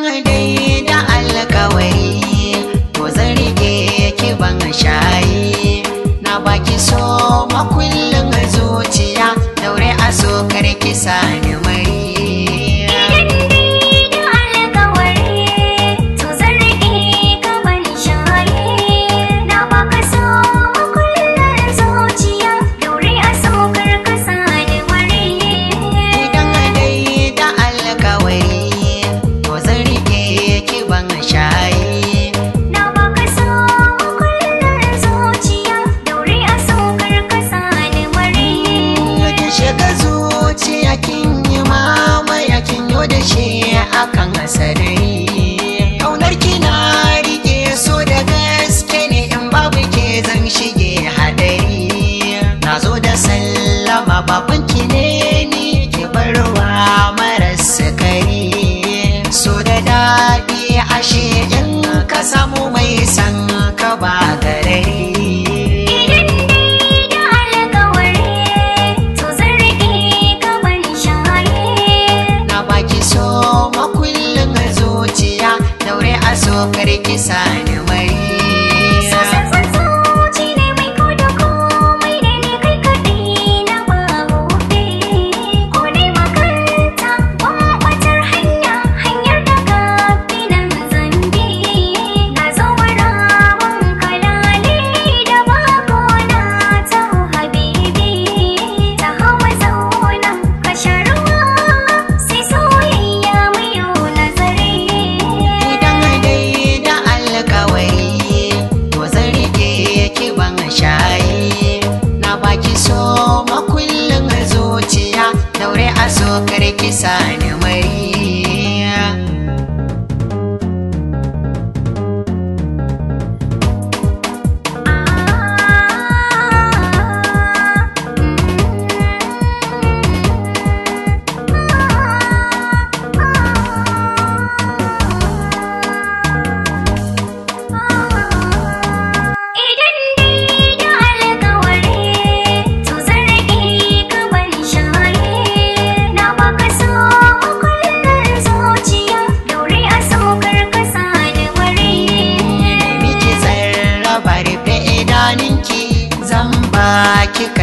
dai da alkawari to zan rike ki ban shayi na baki so makullin zuciya daure a so karki sani mari akan asari kaunar kina rike so da gaske ne in babu ke zan shige hadari na zo da sallama babanki ne ni ki barwa maras sukari so da daɗi ashe in ka samu mai san ka ba garari so karki sani mari karki sani mariya zan baki